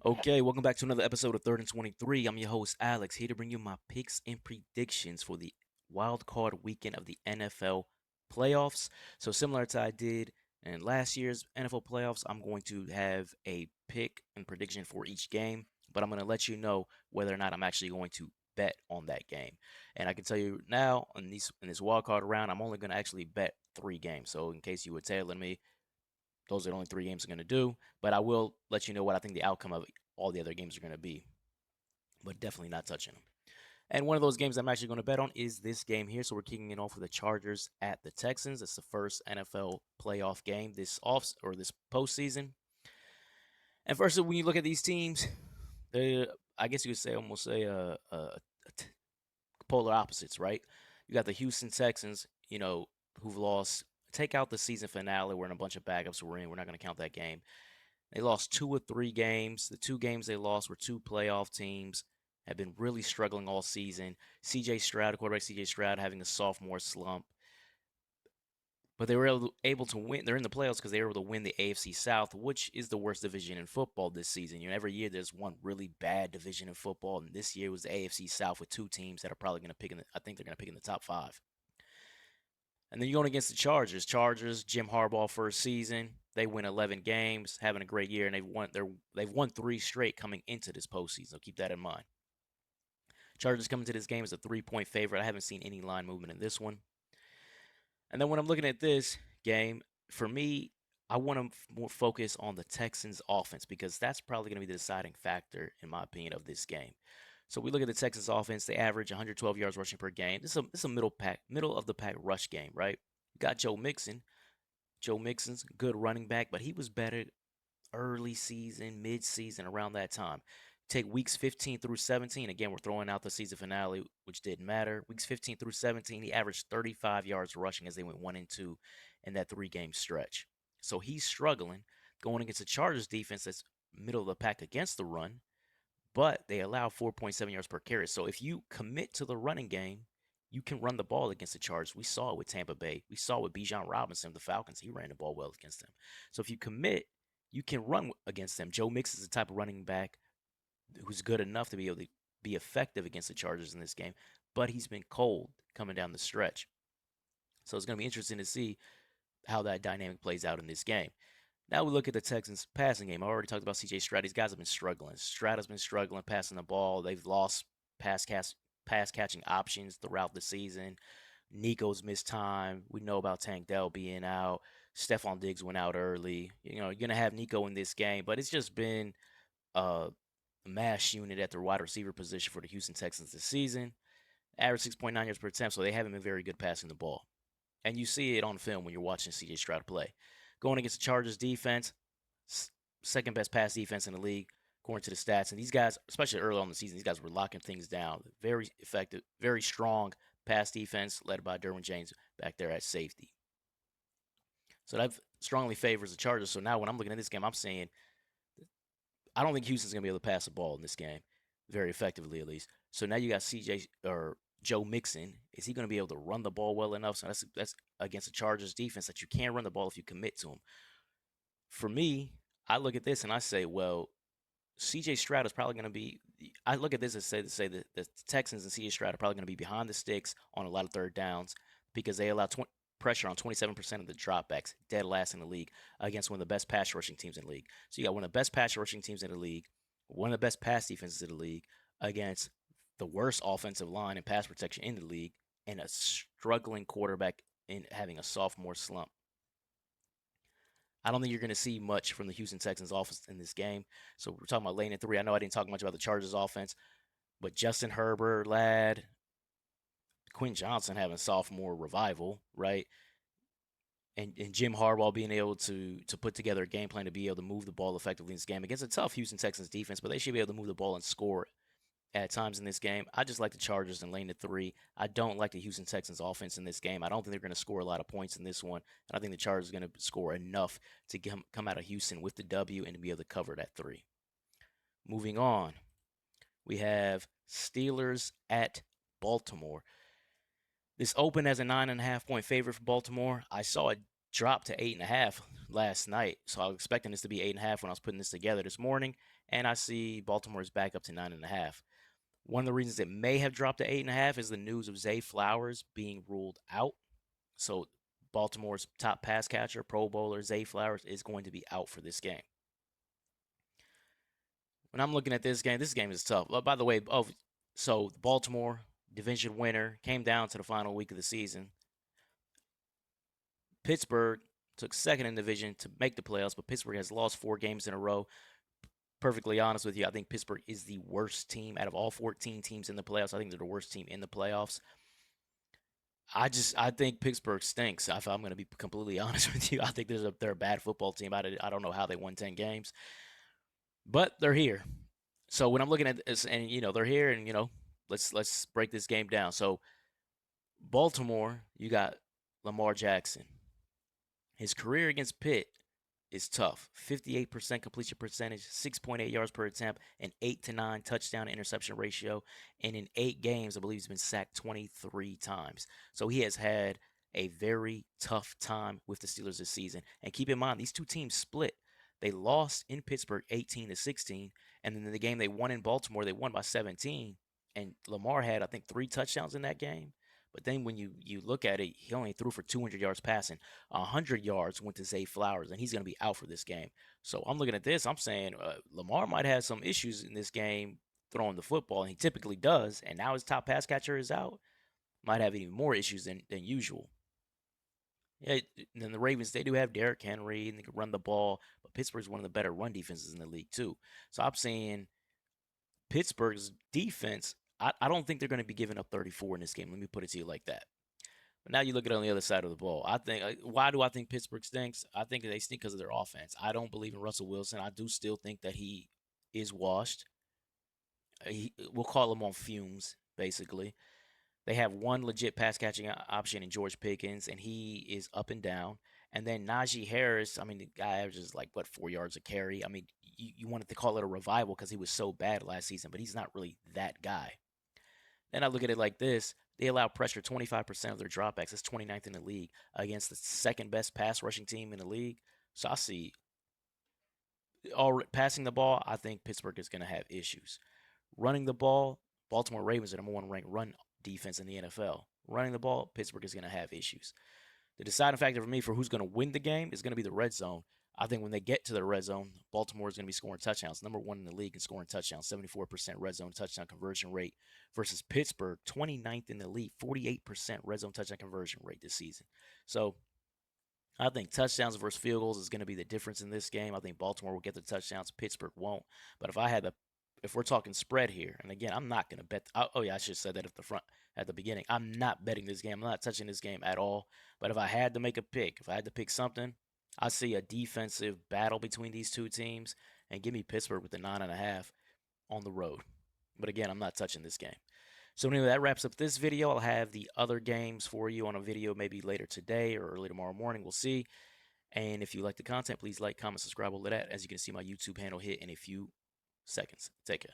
Okay, welcome back to another episode of Third and 23. I'm your host, Alex, here to bring you my picks and predictions for the wild card weekend of the NFL playoffs. So, similar to I did in last year's NFL playoffs, I'm going to have a pick and prediction for each game, but I'm going to let you know whether or not I'm actually going to bet on that game. And I can tell you now, in this wild card round, I'm only going to actually bet 3 games. So, in case you were tailing me, those are the only 3 games I'm going to do, but I will let you know what I think the outcome of all the other games are going to be, but definitely not touching them. And one of those games I'm actually going to bet on is this game here. So we're kicking it off with the Chargers at the Texans. It's the first NFL playoff game this postseason. And first, when you look at these teams, they I guess you could say almost say polar opposites, right? You got the Houston Texans, who've lost. Take out the season finale, where a bunch of backups were in. We're not going to count that game. They lost 2 or 3 games. The 2 games they lost were 2 playoff teams. Have been really struggling all season. Quarterback CJ Stroud, having a sophomore slump. But they were able to win. They're in the playoffs because they were able to win the AFC South, which is the worst division in football this season. Every year there's one really bad division in football, and this year was the AFC South with 2 teams that are probably going to pick I think they're going to pick in the top 5. And then you're going against the Chargers. Chargers, Jim Harbaugh first season. They win 11 games, having a great year, and they've won 3 straight coming into this postseason. So keep that in mind. Chargers coming to this game as a 3-point favorite. I haven't seen any line movement in this one. And then when I'm looking at this game, for me, I want to more focus on the Texans' offense because that's probably going to be the deciding factor, in my opinion, of this game. So we look at the Texans' offense; they average 112 yards rushing per game. This is a middle of the pack rush game, right? You got Joe Mixon. Joe Mixon's a good running back, but he was better early season, mid season, around that time. Take weeks 15 through 17. Again, we're throwing out the season finale, which didn't matter. Weeks 15 through 17, he averaged 35 yards rushing as they went 1-2 in that 3 game stretch. So he's struggling going against the Chargers defense that's middle of the pack against the run, but they allow 4.7 yards per carry. So if you commit to the running game, you can run the ball against the Chargers. We saw it with Tampa Bay. We saw it with Bijan Robinson, the Falcons. He ran the ball well against them. So if you commit, you can run against them. Joe Mix is the type of running back who's good enough to be able to be effective against the Chargers in this game, but he's been cold coming down the stretch. So it's going to be interesting to see how that dynamic plays out in this game. Now we look at the Texans passing game. I already talked about CJ Stroud. These guys have been struggling. Stroud has been struggling passing the ball. They've lost pass cast pass catching options throughout the season. Nico's missed time. We know about Tank Dell being out. Stephon Diggs went out early. You're gonna have Nico in this game, but it's just been a mash unit at the wide receiver position for the Houston Texans this season. Average 6.9 yards per attempt, so they haven't been very good passing the ball. And you see it on film when you're watching CJ Stroud play. Going against the Chargers defense, second best pass defense in the league, according to the stats. And these guys, especially early on in the season, these guys were locking things down. Very effective, very strong pass defense led by Derwin James back there at safety. So that strongly favors the Chargers. So now when I'm looking at this game, I'm saying I don't think Houston's going to be able to pass the ball in this game very effectively, at least. So now you got CJ or Joe Mixon. Is he going to be able to run the ball well enough? So that's against the Chargers defense that you can't run the ball if you commit to him. For me, I look at this and I say, well, CJ Stroud is probably going to be. I look at this and say that the Texans and CJ Stroud are probably going to be behind the sticks on a lot of third downs because they allow pressure on 27% of the dropbacks, dead last in the league, against one of the best pass rushing teams in the league. So you got one of the best pass rushing teams in the league, one of the best pass defenses in the league, against the worst offensive line and pass protection in the league, and a struggling quarterback in having a sophomore slump. I don't think you're going to see much from the Houston Texans offense in this game. So we're talking about lane and 3. I know I didn't talk much about the Chargers offense, but Justin Herbert, Ladd, Quinn Johnson having sophomore revival, right? And Jim Harbaugh being able to put together a game plan to be able to move the ball effectively in this game against a tough Houston Texans defense, but they should be able to move the ball and score at times in this game. I just like the Chargers and lane to 3. I don't like the Houston Texans offense in this game. I don't think they're going to score a lot of points in this one. And I think the Chargers are going to score enough to come out of Houston with the W and to be able to cover that 3. Moving on, we have Steelers at Baltimore. This opened as a 9.5 point favorite for Baltimore. I saw it dropped to 8.5 last night. So I was expecting this to be 8.5 when I was putting this together this morning. And I see Baltimore is back up to 9.5. One of the reasons it may have dropped to 8.5 is the news of Zay Flowers being ruled out. So Baltimore's top pass catcher, Pro Bowler Zay Flowers, is going to be out for this game. When I'm looking at this game is tough. By the way, so Baltimore, division winner, came down to the final week of the season. Pittsburgh took second in division to make the playoffs, but Pittsburgh has lost 4 games in a row. Perfectly honest with you, I think Pittsburgh is the worst team out of all 14 teams in the playoffs. I think they're the worst team in the playoffs. I think Pittsburgh stinks. If I'm going to be completely honest with you, I think they're a bad football team. I don't know how they won 10 games, but they're here. So when I'm looking at this, and they're here, and let's break this game down. So Baltimore, you got Lamar Jackson. His career against Pitt is tough. 58% completion percentage, 6.8 yards per attempt, an 8 to 9 touchdown to interception ratio, and in 8 games, I believe he's been sacked 23 times. So he has had a very tough time with the Steelers this season. And keep in mind, these two teams split. They lost in Pittsburgh 18-16, and then in the game they won in Baltimore, they won by 17. And Lamar had, I think, 3 touchdowns in that game. But then when you look at it, he only threw for 200 yards passing. 100 yards went to Zay Flowers, and he's going to be out for this game. So I'm looking at this. I'm saying Lamar might have some issues in this game throwing the football, and he typically does. And now his top pass catcher is out. Might have even more issues than usual. Yeah, and then the Ravens, they do have Derrick Henry, and they can run the ball, but Pittsburgh's one of the better run defenses in the league, too. So I'm saying Pittsburgh's defense, I don't think they're going to be giving up 34 in this game. Let me put it to you like that. But now you look at it on the other side of the ball. I think why do I think Pittsburgh stinks? I think they stink because of their offense. I don't believe in Russell Wilson. I do still think that he is washed. We'll call him on fumes, basically. They have one legit pass catching option in George Pickens, and he is up and down. And then Najee Harris, I mean, the guy averages like, 4 yards a carry. I mean, you wanted to call it a revival because he was so bad last season, but he's not really that guy. Then I look at it like this. They allow pressure 25% of their dropbacks. That's 29th in the league against the second best pass rushing team in the league. So I see all passing the ball, I think Pittsburgh is going to have issues. Running the ball, Baltimore Ravens are number 1 ranked run defense in the NFL. Running the ball, Pittsburgh is going to have issues. The deciding factor for me for who's going to win the game is going to be the red zone. I think when they get to the red zone, Baltimore is going to be scoring touchdowns. Number 1 in the league in scoring touchdowns, 74% red zone touchdown conversion rate versus Pittsburgh, 29th in the league, 48% red zone touchdown conversion rate this season. So I think touchdowns versus field goals is going to be the difference in this game. I think Baltimore will get the touchdowns, Pittsburgh won't. But if we're talking spread here, and again, I'm not going to bet. Oh yeah, I should have said that at the beginning. I'm not betting this game. I'm not touching this game at all. But if I had to make a pick, if I had to pick something, I see a defensive battle between these two teams, and give me Pittsburgh with the 9.5 on the road. But again, I'm not touching this game. So anyway, that wraps up this video. I'll have the other games for you on a video maybe later today or early tomorrow morning. We'll see. And if you like the content, please like, comment, subscribe, all of that. As you can see, my YouTube handle hit in a few seconds. Take care.